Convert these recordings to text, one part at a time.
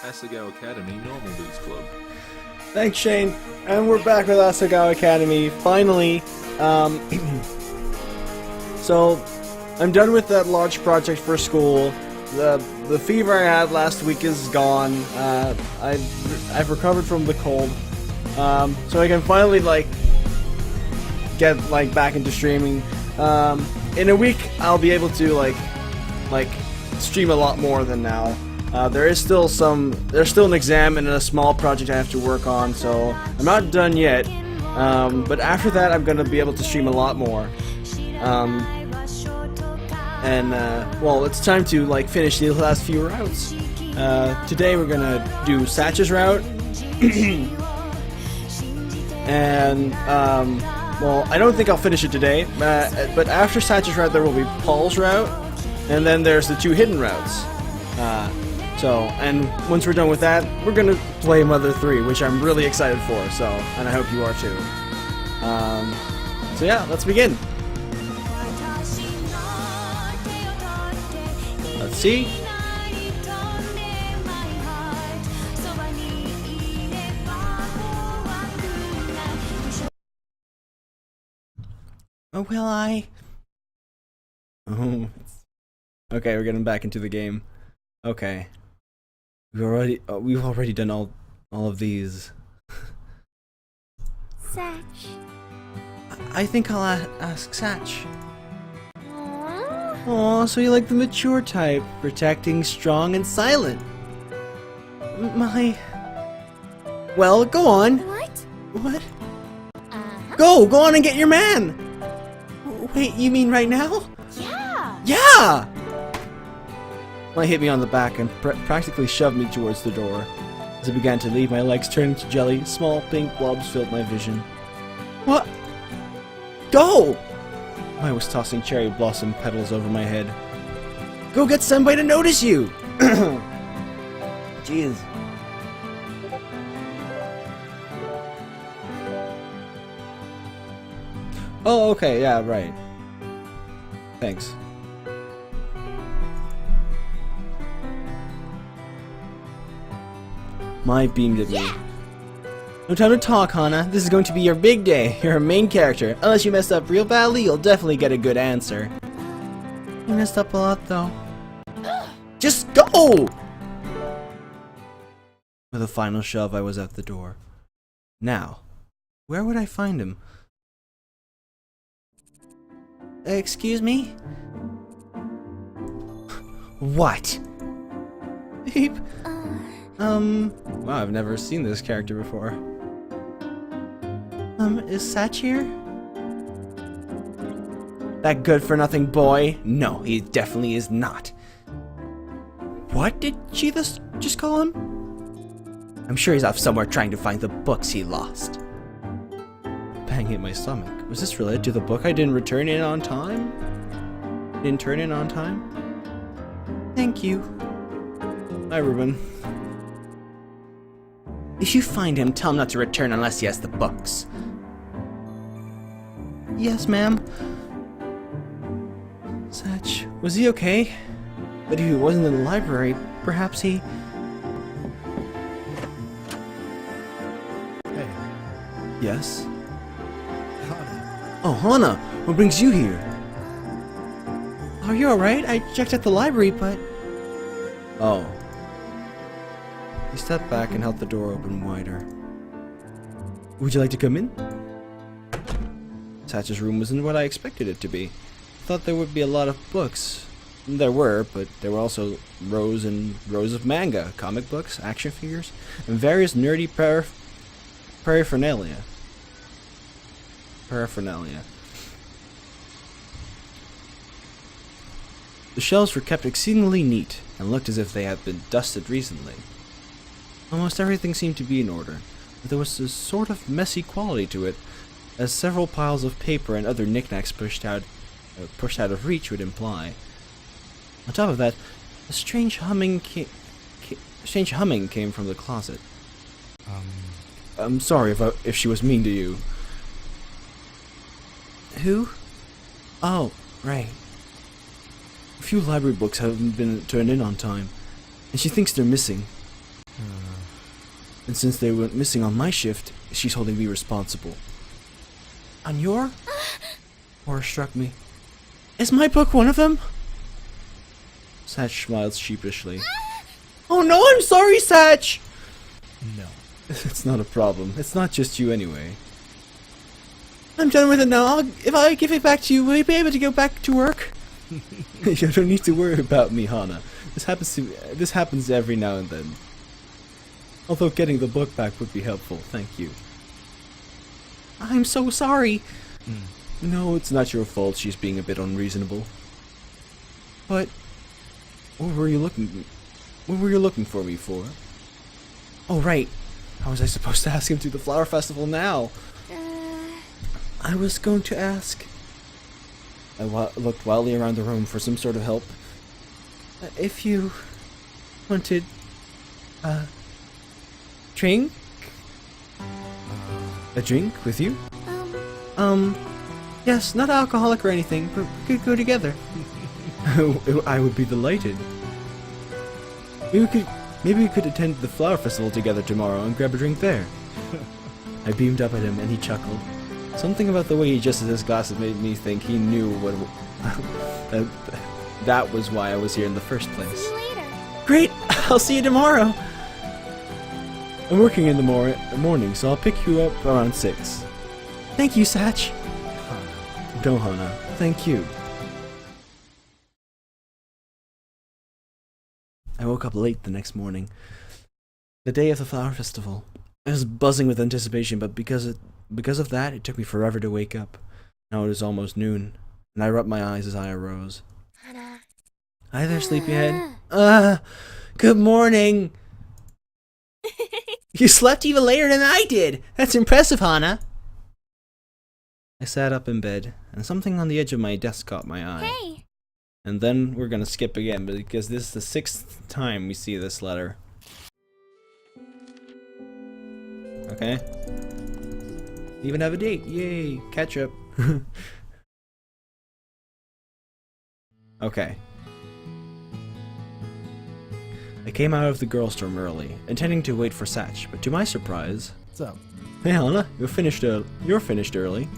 Asagao Academy Normal Boots Club. Thanks, Shane. And we're back with Asagao Academy, finally. So, I'm done with that large project for school. The fever I had last week is gone. I've recovered from the cold. So I can finally, get, back into streaming. In a week, I'll be able to, stream a lot more than now. There's still an exam and a small project I have to work on, so I'm not done yet. But after that, I'm gonna be able to stream a lot more. Well, it's time to finish the last few routes. Today we're gonna do Satch's route, and well, I don't think I'll finish it today. But after Satch's route, there will be Paul's route, and then there's the 2 hidden routes. And once we're done with that, we're gonna play Mother 3, which I'm really excited for, and I hope you are too. So yeah, let's begin. Let's see. Oh, will I? Oh, okay, we're getting back into the game. Okay. We've already done all of these. Satch. I think I'll ask Satch. Aw, so you like the mature type, protecting, strong, and silent. Well, go on. What? What? Go on and get your man. Wait, you mean right now? Yeah. Yeah! Well, hit me on the back and practically shoved me towards the door. As I began to leave, my legs turned into jelly. Small pink blobs filled my vision. What? Go! I was tossing cherry blossom petals over my head. Go get somebody to notice you! Jeez. Oh, okay, yeah, right. Thanks. My beamed at me. No time to talk, Hana. This is going to be your big day. You're a main character. Unless you messed up real badly, you'll definitely get a good answer. You messed up a lot, though. Just go! With a final shove, I was at the door. Now, where would I find him? Excuse me? What? Beep. Wow, I've never seen this character before. Is Satch here? That good-for-nothing boy? No, he definitely is not. What did she just call him? I'm sure he's off somewhere trying to find the books he lost. Bang hit my stomach. Was this related to the book I didn't return in on time? Didn't turn in on time? Thank you. Hi, Ruben. If you find him, tell him not to return unless he has the books. Yes, ma'am. Satch, was he okay? But if he wasn't in the library, perhaps he... Hey. Yes? Hana. Oh, Hana, what brings you here? Are you alright? I checked at the library, but... Oh. He stepped back and held the door open wider. Would you like to come in? Satch's room wasn't what I expected it to be. I thought there would be a lot of books. There were, but there were also rows and rows of manga, comic books, action figures, and various nerdy paraphernalia. The shelves were kept exceedingly neat and looked as if they had been dusted recently. Almost everything seemed to be in order, but there was a sort of messy quality to it, as several piles of paper and other knickknacks pushed out of reach would imply. On top of that, a strange humming came from the closet. I'm sorry if she was mean to you. Who? Oh, right. A few library books haven't been turned in on time, and she thinks they're missing. And since they went missing on my shift, she's holding me responsible. On your? Horror struck me. Is my book one of them? Satch smiled sheepishly. Oh no, I'm sorry, Satch! No. It's not a problem. It's not just you anyway. I'm done with it now. If I give it back to you, will you be able to go back to work? You don't need to worry about me, Hana. This happens every now and then. Although getting the book back would be helpful, thank you. I'm so sorry. No, it's not your fault she's being a bit unreasonable. But what were you looking for me for? Oh right. How was I supposed to ask him to the flower festival now? I was going to ask. I looked wildly around the room for some sort of help. If you wanted drink? A drink with you? Yes, not alcoholic or anything, but we could go together. I would be delighted. Maybe we could attend the flower festival together tomorrow and grab a drink there. I beamed up at him and he chuckled. Something about the way he adjusted his glasses made me think he knew what that was why I was here in the first place. See you later. Great! I'll see you tomorrow! I'm working in the morning, so I'll pick you up around 6. Thank you, Satch. Hana. No, Hana. Thank you. I woke up late the next morning. The day of the flower festival. I was buzzing with anticipation, but because of that, it took me forever to wake up. Now it is almost noon, and I rubbed my eyes as I arose. Hana. Hi there, sleepyhead. Good morning! You slept even later than I did! That's impressive, Hana! I sat up in bed, and something on the edge of my desk caught my eye. Hey. And then we're gonna skip again, because this is the 6th time we see this letter. Okay. Even have a date. Yay! Catch up. Okay. I came out of the girls' dorm early, intending to wait for Satch, but to my surprise... What's up? Hey Hana, you're finished early.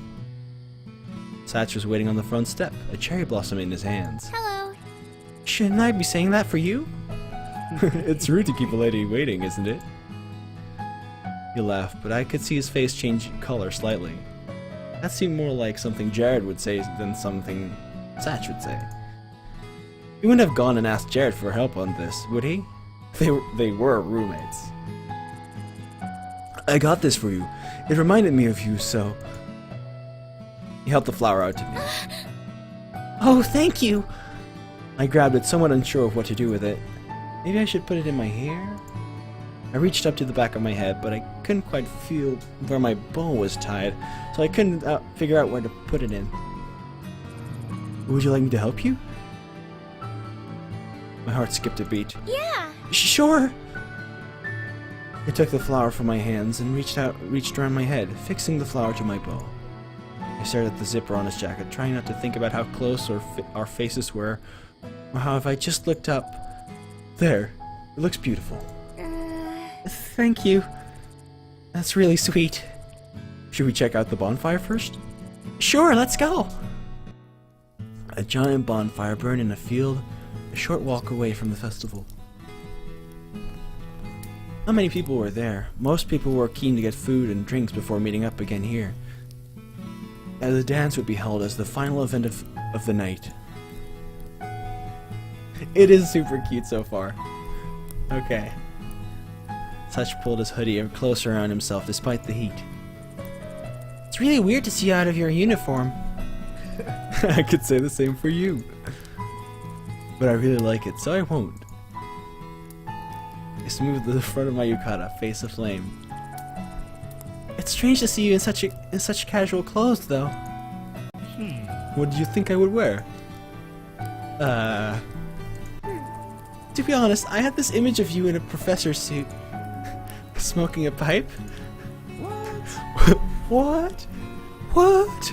Satch was waiting on the front step, a cherry blossom in his hands. Hello. Shouldn't I be saying that for you? It's rude to keep a lady waiting, isn't it? He laughed, but I could see his face change color slightly. That seemed more like something Jared would say than something Satch would say. He wouldn't have gone and asked Jared for help on this, would he? They were roommates. I got this for you. It reminded me of you, so... He held the flower out to me. Oh, thank you! I grabbed it, somewhat unsure of what to do with it. Maybe I should put it in my hair? I reached up to the back of my head, but I couldn't quite feel where my bow was tied, so I couldn't figure out where to put it in. Would you like me to help you? My heart skipped a beat. Yeah. Sure! I took the flower from my hands and reached around my head, fixing the flower to my bow. I stared at the zipper on his jacket, trying not to think about how close our faces were, or how if I just looked up... There! It looks beautiful. Thank you. That's really sweet. Should we check out the bonfire first? Sure, let's go! A giant bonfire burned in a field, a short walk away from the festival. Not many people were there. Most people were keen to get food and drinks before meeting up again here. And the dance would be held as the final event of the night. It is super cute so far. Okay. Satch pulled his hoodie closer around himself despite the heat. It's really weird to see you out of your uniform. I could say the same for you. But I really like it, so I won't. I smoothed the front of my yukata, face aflame. It's strange to see you in such casual clothes, though. What do you think I would wear? To be honest, I had this image of you in a professor's suit. Smoking a pipe? What? What? What?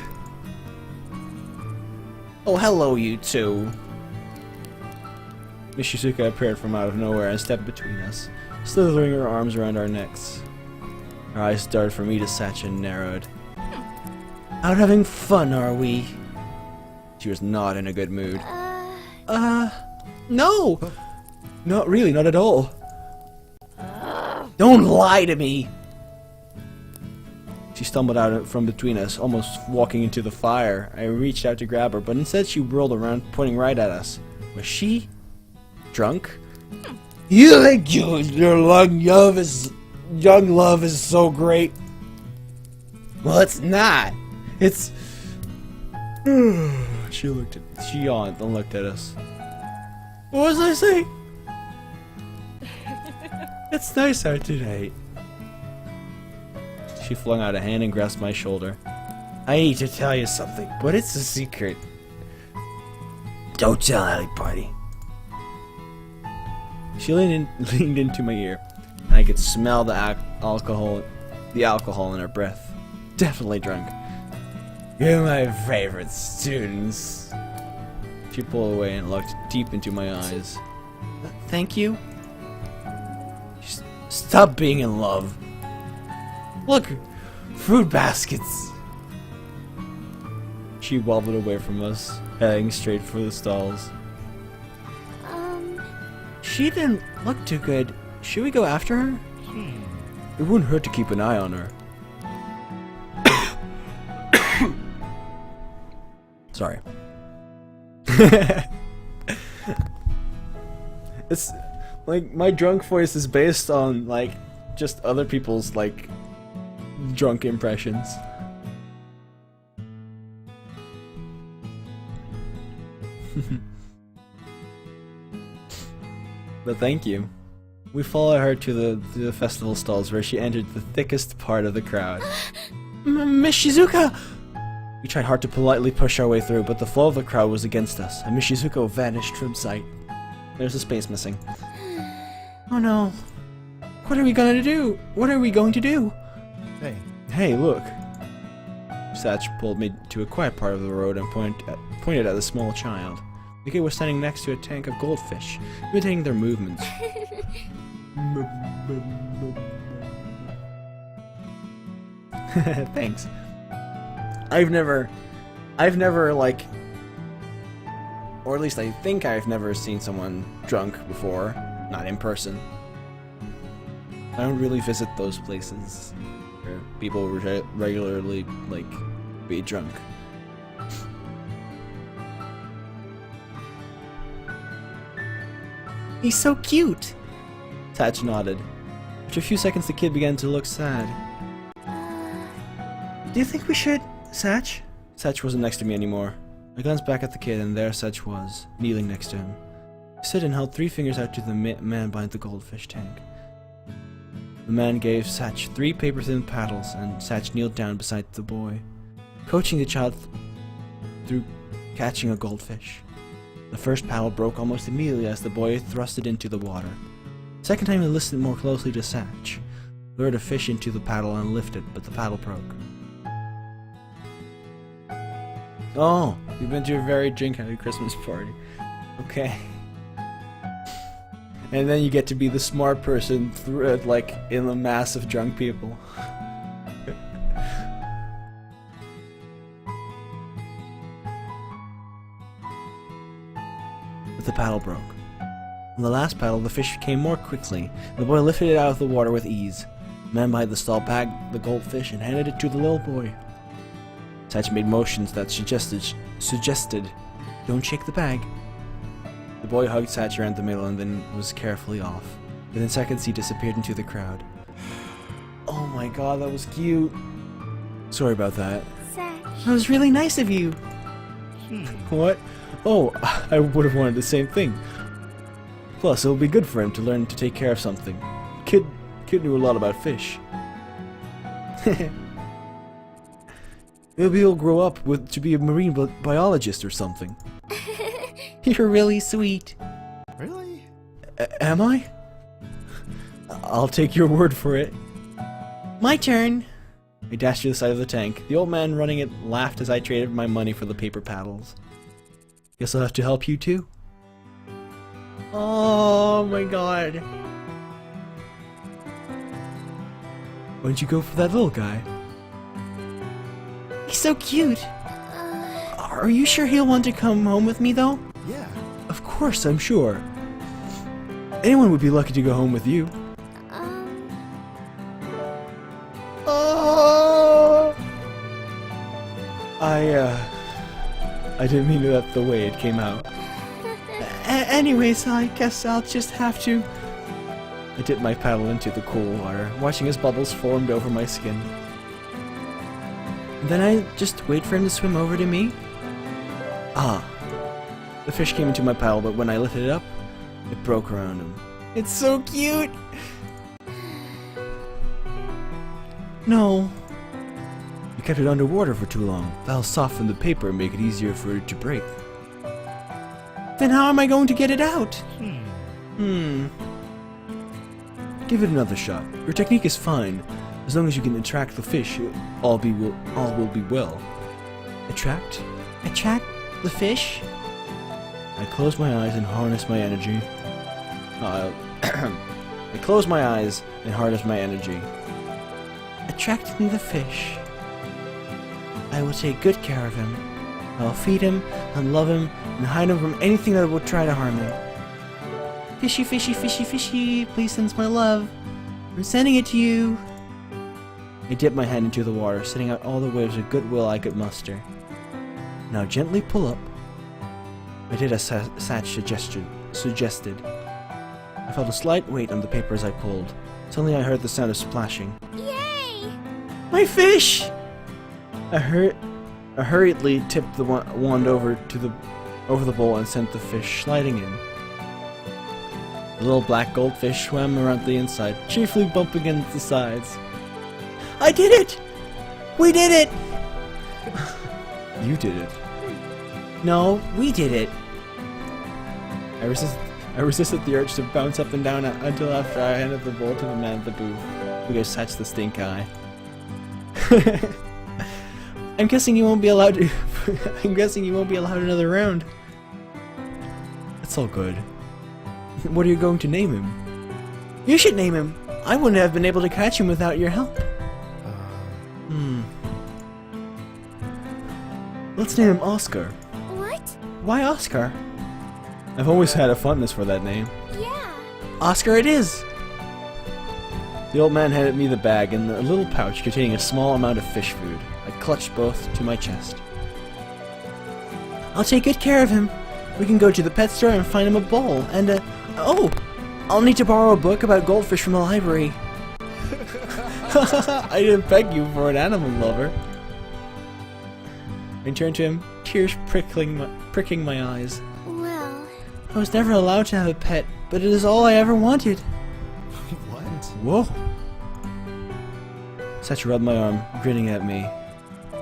Oh, hello, you two. Miss Shizuka appeared from out of nowhere and stepped between us. slithering her arms around our necks. Her eyes darted from me to Satch and narrowed. Out having fun, are we? She was not in a good mood. No! Not really, not at all. Don't lie to me! She stumbled out from between us, almost walking into the fire. I reached out to grab her, but instead she whirled around, pointing right at us. Was she drunk? You think your young love is so great? Well, it's not. It's. She yawned and looked at us. What was I saying? It's nice out tonight. She flung out a hand and grasped my shoulder. I need to tell you something, but it's a secret. Don't tell anybody. She leaned into my ear, and I could smell the alcohol in her breath. Definitely drunk. You're my favorite students. She pulled away and looked deep into my eyes. Thank you. Stop being in love. Look, fruit baskets. She wobbled away from us, heading straight for the stalls. She didn't look too good. Should we go after her? It wouldn't hurt to keep an eye on her. Sorry. It's like my drunk voice is based on like just other people's like drunk impressions. But thank you. We followed her to the festival stalls where she entered the thickest part of the crowd. Miss Shizuka! We tried hard to politely push our way through, but the flow of the crowd was against us, and Miss Shizuka vanished from sight. There's a space missing. Oh no. What are we gonna do? What are we going to do? Hey, look. Satch pulled me to a quiet part of the road and pointed at a small child. The kid was standing next to a tank of goldfish, imitating their movements. Thanks. I've never like, or at least I think I've never seen someone drunk before, not in person. I don't really visit those places where people regularly, like, be drunk. He's so cute! Satch nodded. After a few seconds, the kid began to look sad. Do you think we should, Satch? Satch wasn't next to me anymore. I glanced back at the kid, and there Satch was, kneeling next to him. He stood and held 3 fingers out to the man behind the goldfish tank. The man gave Satch 3 paper-thin paddles, and Satch kneeled down beside the boy, coaching the child through catching a goldfish. The first paddle broke almost immediately as the boy thrust it into the water. The second time he listened more closely to Satch, lured a fish into the paddle and lifted, but the paddle broke. Oh, you've been to a very drink-heavy Christmas party. Okay. And then you get to be the smart person like in a mass of drunk people. But the paddle broke. On the last paddle, the fish came more quickly, and the boy lifted it out of the water with ease. The man behind the stall bagged the goldfish and handed it to the little boy. Satch made motions that suggested, don't shake the bag. The boy hugged Satch around the middle and then was carefully off. Within seconds, he disappeared into the crowd. Oh my god, that was cute. Sorry about that. Satch. That was really nice of you. What? Oh, I would have wanted the same thing. Plus, it'll be good for him to learn to take care of something. Kid knew a lot about fish. Maybe he'll grow up to be a marine biologist or something. You're really sweet. Really? Am I? I'll take your word for it. My turn. I dashed to the side of the tank. The old man running it laughed as I traded my money for the paper paddles. Guess I'll have to help you too. Oh my god. Why don't you go for that little guy? He's so cute. Are you sure he'll want to come home with me, though? Yeah. Of course, I'm sure. Anyone would be lucky to go home with you. Oh! I didn't mean that the way it came out. Anyways, I guess I'll just have to... I dipped my paddle into the cool water, watching as bubbles formed over my skin. And then I just wait for him to swim over to me. Ah. The fish came into my paddle, but when I lifted it up, it broke around him. It's so cute! No. You kept it underwater for too long. That'll soften the paper and make it easier for it to break. Then how am I going to get it out? Give it another shot. Your technique is fine. As long as you can attract the fish, all will be well. Attract? Attract the fish? I close my eyes and harness my energy. I close my eyes and harness my energy. Attracting the fish. I will take good care of him. I will feed him and love him and hide him from anything that would try to harm him. Fishy, fishy, fishy, fishy, please sense my love. I'm sending it to you. I dipped my hand into the water, sending out all the waves of goodwill I could muster. Now gently pull up. I did as Satch suggested. I felt a slight weight on the paper as I pulled. Suddenly I heard the sound of splashing. Yay! My fish! I hurriedly tipped the wand over the bowl and sent the fish sliding in. The little black goldfish swam around the inside, cheerfully bumping against the sides. I did it! We did it! You did it. No, we did it. I resisted the urge to bounce up and down until after I handed the bowl to the man at the booth, who gave Satch the stink eye. I'm guessing you won't be allowed to. I'm guessing you won't be allowed another round. It's all good. What are you going to name him? You should name him. I wouldn't have been able to catch him without your help. Let's name him Oscar. What? Why Oscar? I've always had a fondness for that name. Yeah. Oscar it is! The old man handed me the bag and a little pouch containing a small amount of fish food. I clutched both to my chest. I'll take good care of him. We can go to the pet store and find him a bowl and oh! I'll need to borrow a book about goldfish from the library. I didn't beg you for an animal lover. I turned to him, tears pricking my eyes. Well... I was never allowed to have a pet, but it is all I ever wanted. What? Whoa. Satch rubbed my arm, grinning at me.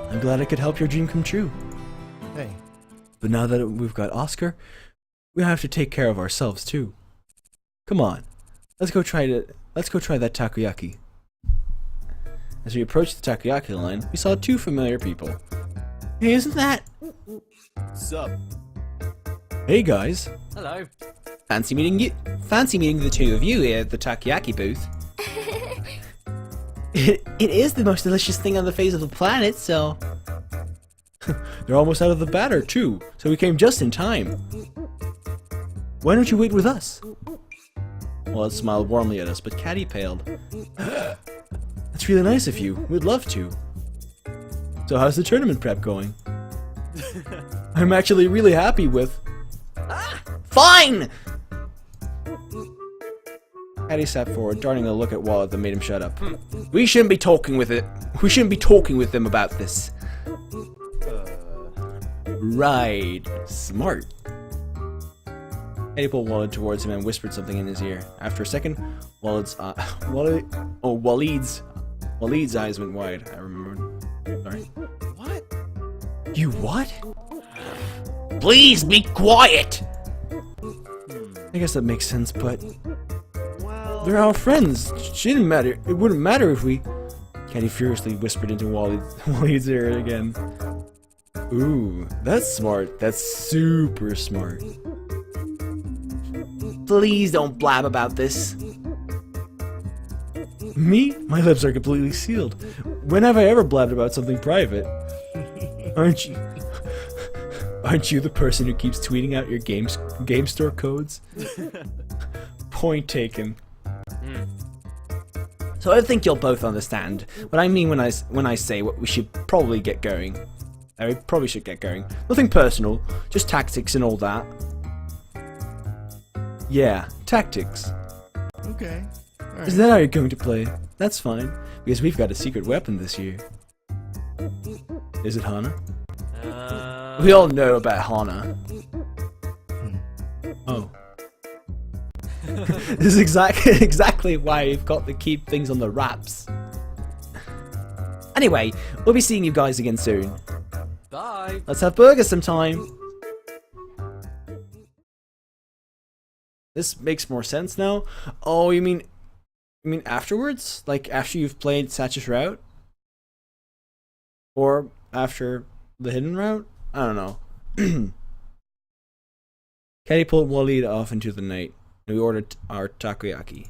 I'm glad I could help your dream come true. Hey. But now that we've got Oscar, we have to take care of ourselves too. Come on, let's go try that takoyaki. As we approached the takoyaki line, we saw two familiar people. Hey, isn't that? Sup? Hey guys. Hello. Fancy meeting the two of you here at the takoyaki booth. It is the most delicious thing on the face of the planet, so... They're almost out of the batter, too, so we came just in time. Why don't you wait with us? Wallet smiled warmly at us, but Caddy paled. That's really nice of you. We'd love to. So how's the tournament prep going? I'm actually really happy with... Fine! Caddy sat forward, darting a look at Wallet that made him shut up. We shouldn't be talking with them about this. Right. Smart. Caddy pulled Walid towards him and whispered something in his ear. After a second, Walid's eyes went wide. I remembered. Sorry. What? You what? Please be quiet! I guess that makes sense, but... Well... They're our friends. She didn't matter. It wouldn't matter if we... Caddy furiously whispered into Walid's ear again. Ooh, that's smart. That's super smart. Please don't blab about this. Me? My lips are completely sealed. When have I ever blabbed about something private? Aren't you? Aren't you the person who keeps tweeting out your game store codes? Point taken. So I think you'll both understand what I mean when I say what we should probably get going. We probably should get going. Nothing personal, just tactics and all that. Yeah, tactics. Okay. All Is that how you're going to play? That's fine, because we've got a secret weapon this year. Is it Hana? We all know about Hana. Oh. This is exactly why we've got to keep things on the wraps. Anyway, we'll be seeing you guys again soon. Bye. Let's have burgers sometime. This makes more sense now. Oh, you mean afterwards? Like after you've played Satch's route? Or after the hidden route? I don't know. Caddy pulled Walid off into the night, and we ordered our takoyaki.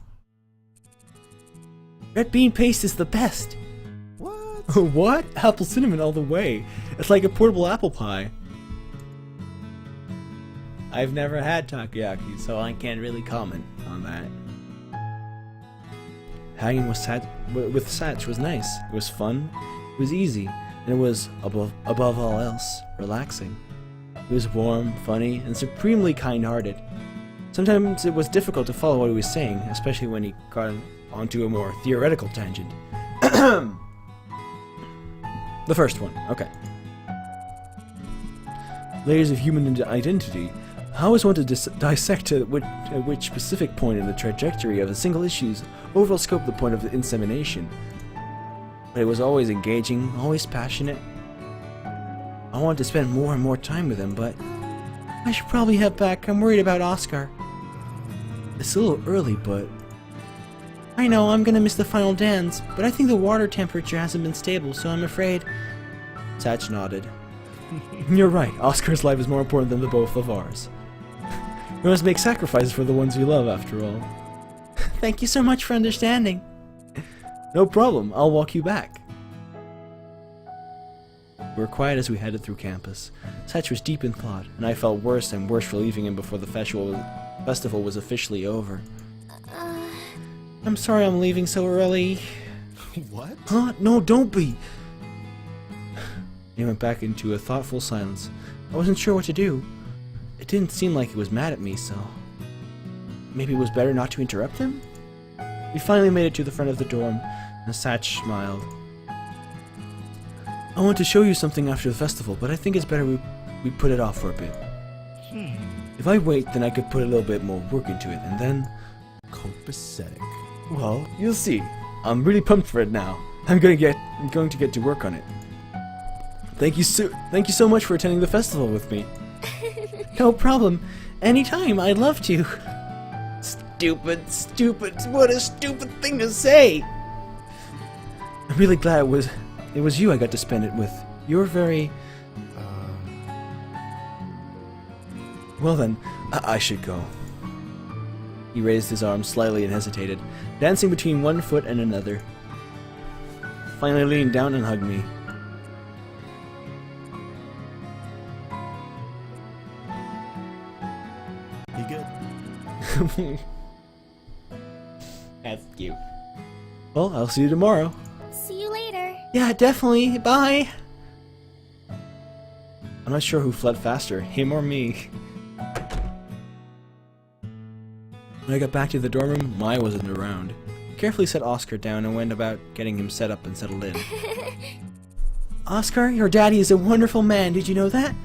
Red bean paste is the best! What? What? Apple cinnamon all the way. It's like a portable apple pie. I've never had takoyaki, so I can't really comment on that. Hanging with Satch was nice. It was fun, it was easy, and it was, above all else, relaxing. He was warm, funny, and supremely kind-hearted. Sometimes it was difficult to follow what he was saying, especially when he got onto a more theoretical tangent. The first one, okay. Layers of human identity. How is one to dissect at which specific point in the trajectory of a single issue's overall scope the point of the insemination? But it was always engaging, always passionate. I wanted to spend more and more time with him, but I should probably head back. I'm worried about Oscar. It's a little early, but I know I'm gonna miss the final dance, but I think the water temperature hasn't been stable, so I'm afraid. Satch nodded. You're right. Oscar's life is more important than the both of ours. We must make sacrifices for the ones we love, after all. Thank you so much for understanding. No problem. I'll walk you back. We were quiet as we headed through campus. Satch was deep in thought, and I felt worse and worse for leaving him before the festival was officially over. I'm sorry I'm leaving so early. What? Huh? No, don't be. He went back into a thoughtful silence. I wasn't sure what to do. It didn't seem like he was mad at me, so maybe it was better not to interrupt him? We finally made it to the front of the dorm, and Satch smiled. I want to show you something after the festival, but I think it's better we put it off for a bit. If I wait, then I could put a little bit more work into it, and then... Copacetic. Well, you'll see. I'm really pumped for it now. I'm going to get to work on it. Thank you so much for attending the festival with me. No problem. Anytime, I'd love to. Stupid. What a stupid thing to say. I'm really glad it was you I got to spend it with. You're very... Well then, I should go. He raised his arm slightly and hesitated, dancing between one foot and another. Finally leaned down and hugged me. You good? That's cute. Well, I'll see you tomorrow. See you later. Yeah, definitely. Bye. I'm not sure who fled faster, him or me. When I got back to the dorm room, Maya wasn't around. I carefully set Oscar down and went about getting him set up and settled in. Oscar, your daddy is a wonderful man. Did you know that?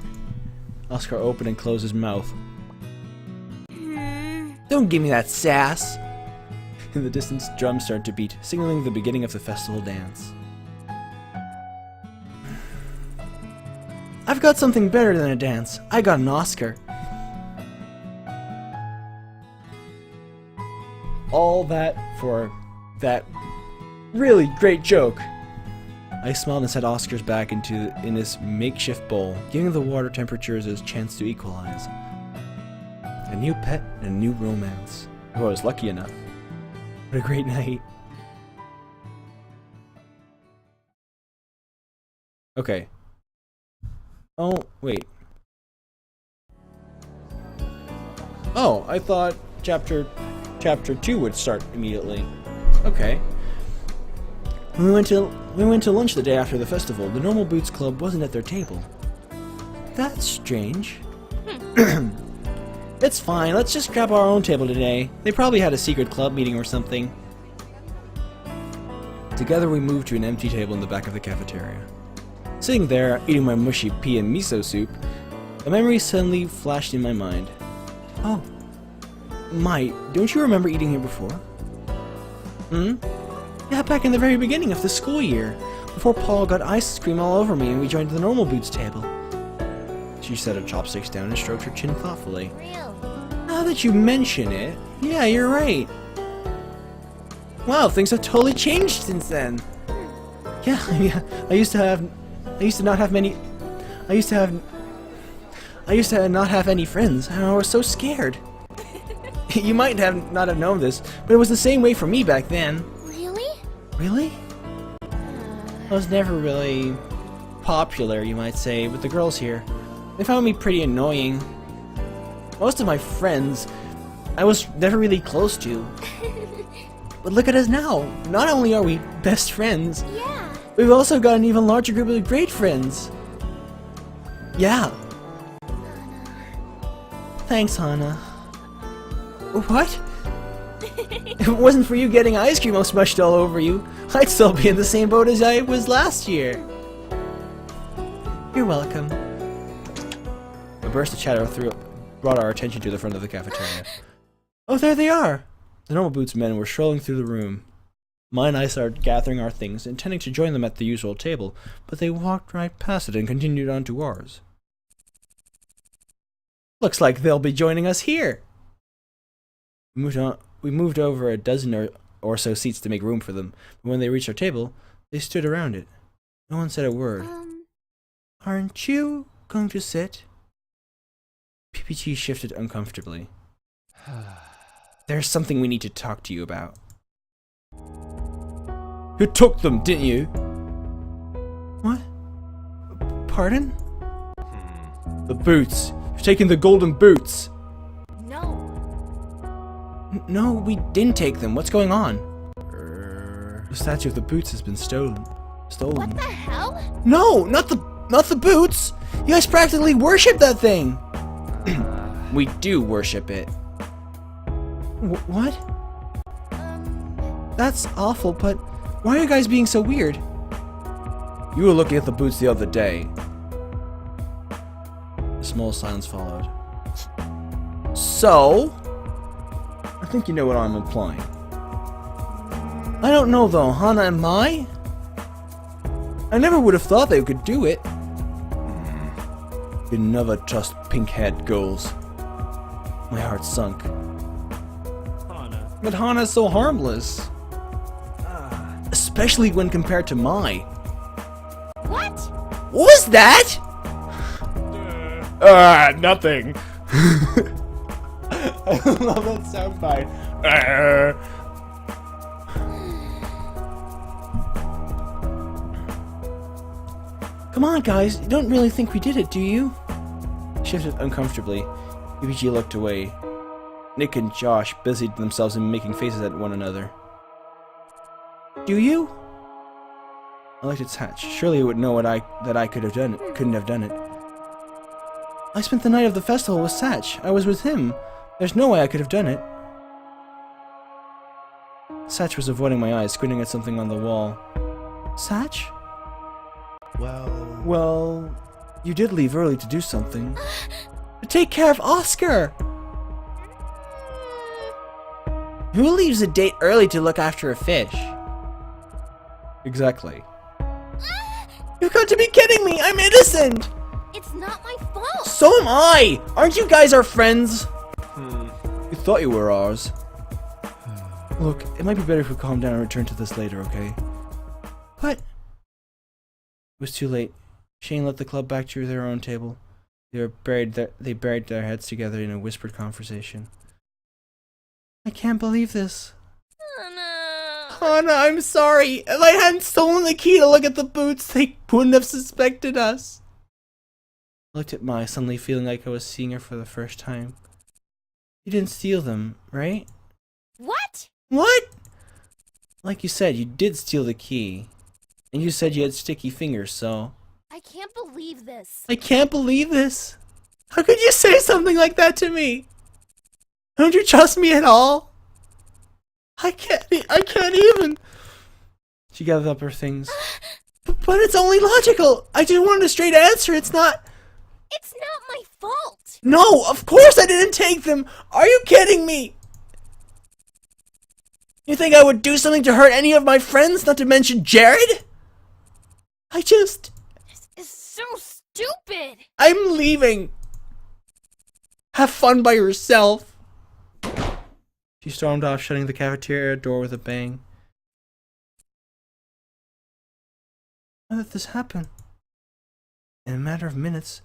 Oscar opened and closed his mouth. Don't give me that sass. In the distance, drums started to beat, signaling the beginning of the festival dance. I've got something better than a dance. I got an Oscar. All that for that really great joke. I smiled and set Oscar's back in his makeshift bowl, giving the water temperatures a chance to equalize. A new pet and a new romance. Oh, I was lucky enough. What a great night. Okay. Oh, wait. Oh, I thought chapter 2 would start immediately. Okay. We went to lunch the day after the festival. The Normal Boots Club wasn't at their table. That's strange. It's fine. Let's just grab our own table today. They probably had a secret club meeting or something. Together we moved to an empty table in the back of the cafeteria. Sitting there, eating my mushy pea and miso soup, a memory suddenly flashed in my mind. Oh. Mai, don't you remember eating here before? Hmm? Yeah, back in the very beginning of the school year, before Paul got ice cream all over me and we joined the Normal Boots table. She set her chopsticks down and stroked her chin thoughtfully. Real. Now that you mention it, yeah, you're right. Wow, things have totally changed since then. Yeah, I used to not have any friends, and I was so scared. You might not have known this, but it was the same way for me back then. Really? Really? I was never really popular, you might say, with the girls here. They found me pretty annoying. Most of my friends, I was never really close to. But look at us now. Not only are we best friends, Yeah. we've also got an even larger group of great friends. Yeah. Thanks, Hana. What? If it wasn't for you getting ice cream all smushed all over you, I'd still be in the same boat as I was last year. You're welcome. A burst of chatter brought our attention to the front of the cafeteria. Oh, there they are! The Normal Boots men were strolling through the room. Mai and I started gathering our things, intending to join them at the usual table, but they walked right past it and continued on to ours. Looks like they'll be joining us here! We moved over a dozen or so seats to make room for them, but when they reached our table, they stood around it. No one said a word. Aren't you going to sit? PPG shifted uncomfortably. There's something we need to talk to you about. You took them, didn't you? What? Pardon? The boots. You've taken the golden boots. No. No, we didn't take them. What's going on? The statue of the boots has been stolen. What the hell? No, not the boots. You guys practically worship that thing. We do worship it. What? That's awful, but why are you guys being so weird? You were looking at the boots the other day. A small silence followed. So? I think you know what I'm implying. I don't know though, Hana and Mai? I never would have thought they could do it. You never trust pink-haired girls. My heart sunk. But Hana's so harmless. Especially when compared to Mai. What? What was that? Nothing. I love that soundbite. Come on, guys. You don't really think we did it, do you? Shifted uncomfortably. PPG looked away. Nick and Josh busied themselves in making faces at one another. Do you? I looked at Satch. Surely he would know that I couldn't have done it. I spent the night of the festival with Satch. I was with him. There's no way I could have done it. Satch was avoiding my eyes, squinting at something on the wall. Satch? Well, you did leave early to do something. To take care of Oscar! Who leaves a date early to look after a fish? Exactly. You've got to be kidding me! I'm innocent! It's not my fault. So am I! Aren't you guys our friends? You thought you were ours. Look, it might be better if we calm down and return to this later, okay? What? It was too late. Shane led the club back to their own table. They buried their heads together in a whispered conversation. I can't believe this. Oh, no. Hana, I'm sorry. If I hadn't stolen the key to look at the boots, they wouldn't have suspected us. I looked at Mai, suddenly feeling like I was seeing her for the first time. You didn't steal them, right? What? What? Like you said, you did steal the key. And you said you had sticky fingers, so... I can't believe this. I can't believe this. How could you say something like that to me? Don't you trust me at all? I can't even. She gathered up her things. But it's only logical. I just wanted a straight answer. It's not my fault. No, of course I didn't take them. Are you kidding me? You think I would do something to hurt any of my friends, not to mention Jared? This is so stupid. I'm leaving. Have fun by yourself. She stormed off, shutting the cafeteria door with a bang. How did this happen? In a matter of minutes,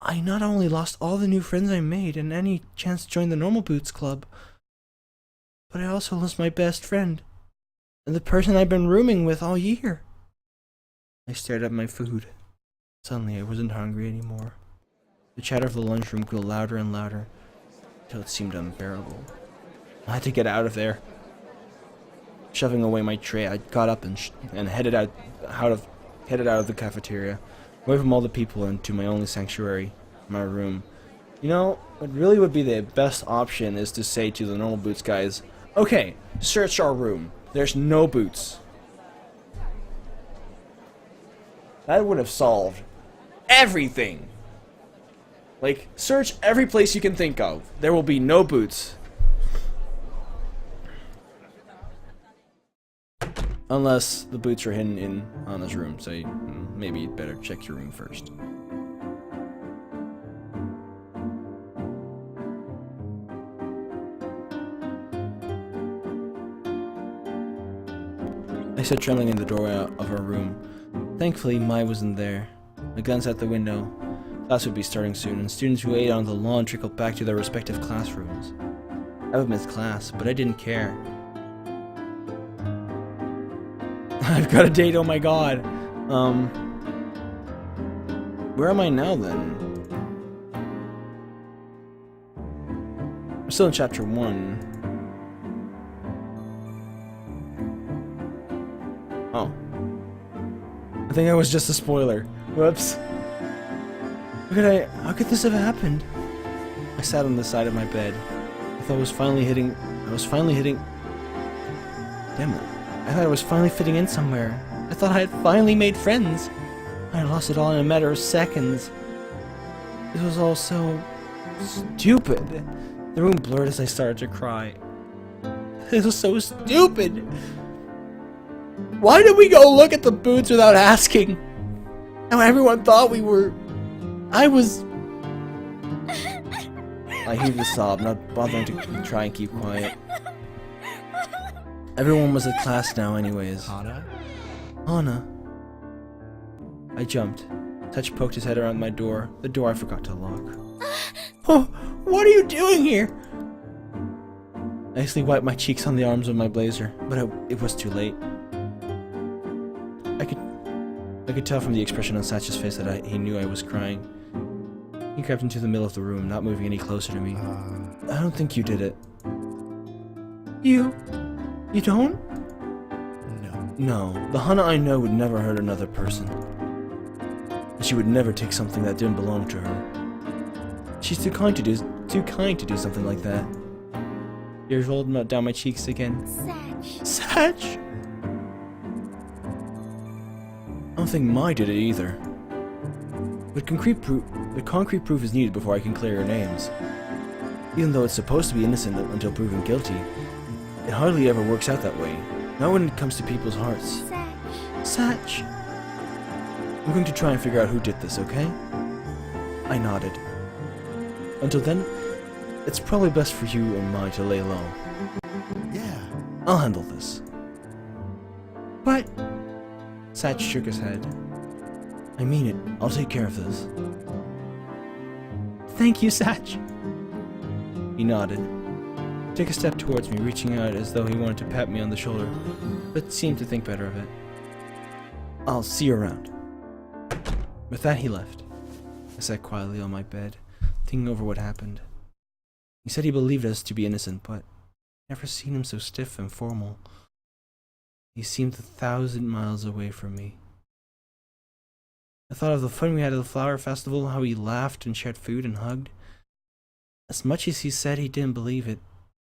I not only lost all the new friends I made and any chance to join the Normal Boots Club, but I also lost my best friend, and the person I've been rooming with all year. I stared at my food. Suddenly, I wasn't hungry anymore. The chatter of the lunchroom grew louder and louder, until it seemed unbearable. I had to get out of there. Shoving away my tray, I got up and headed out of the cafeteria, away from all the people and to my only sanctuary, my room. You know, what really would be the best option is to say to the Normal Boots guys, okay, search our room. There's no boots. That would have solved everything. Like, search every place you can think of. There will be no boots. Unless the boots are hidden in Anna's room, so maybe you'd better check your room first. I stood trembling in the doorway of her room. Thankfully, Mai wasn't there. I glanced out the window. Class would be starting soon, and students who ate on the lawn trickled back to their respective classrooms. I would miss class, but I didn't care. I've got a date, oh my god. Where am I now then? I'm still in chapter 1. Oh. I think that was just a spoiler. Whoops. How could this have happened? I sat on the side of my bed. I thought I was finally hitting... Damn it. I thought I was finally fitting in somewhere. I thought I had finally made friends. I lost it all in a matter of seconds. This was all so... stupid. The room blurred as I started to cry. This was so stupid. Why did we go look at the boots without asking? Now everyone thought we were... I heaved a sob, not bothering to try and keep quiet. Everyone was at class now anyways. Anna. I jumped. Satch poked his head around my door. The door I forgot to lock. Oh, what are you doing here? I hastily wiped my cheeks on the arms of my blazer, but it was too late. I could tell from the expression on Satch's face that he knew I was crying. He crept into the middle of the room, not moving any closer to me. I don't think you did it. You don't? No. The Hana I know would never hurt another person. And she would never take something that didn't belong to her. She's too kind to do something like that. Tears rolled down my cheeks again. Satch! I don't think Mai did it either. But concrete proof is needed before I can clear your names. Even though it's supposed to be innocent until proven guilty, it hardly ever works out that way. Not when it comes to people's hearts. Satch! I'm going to try and figure out who did this, okay? I nodded. Until then, it's probably best for you and Mai to lay low. Yeah. I'll handle this. But... Satch shook his head. I mean it. I'll take care of this. Thank you, Satch. He nodded. took a step towards me, reaching out as though he wanted to pat me on the shoulder, but seemed to think better of it. I'll see you around. With that, he left. I sat quietly on my bed, thinking over what happened. He said he believed us to be innocent, but I'd never seen him so stiff and formal. He seemed 1,000 miles away from me. I thought of the fun we had at the flower festival, how we laughed and shared food and hugged. As much as he said he didn't believe it,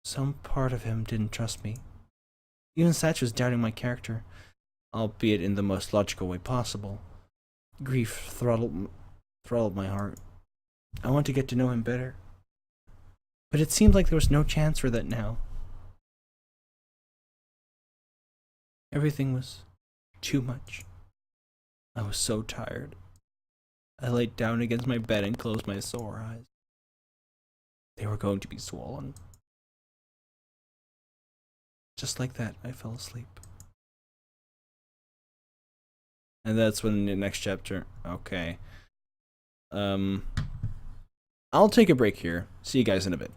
some part of him didn't trust me. Even Satch was doubting my character, albeit in the most logical way possible. Grief throttled my heart. I wanted to get to know him better. But it seemed like there was no chance for that now. Everything was too much. I was so tired. I laid down against my bed and closed my sore eyes. They were going to be swollen. Just like that, I fell asleep. And that's when the next chapter. Okay. I'll take a break here. See you guys in a bit.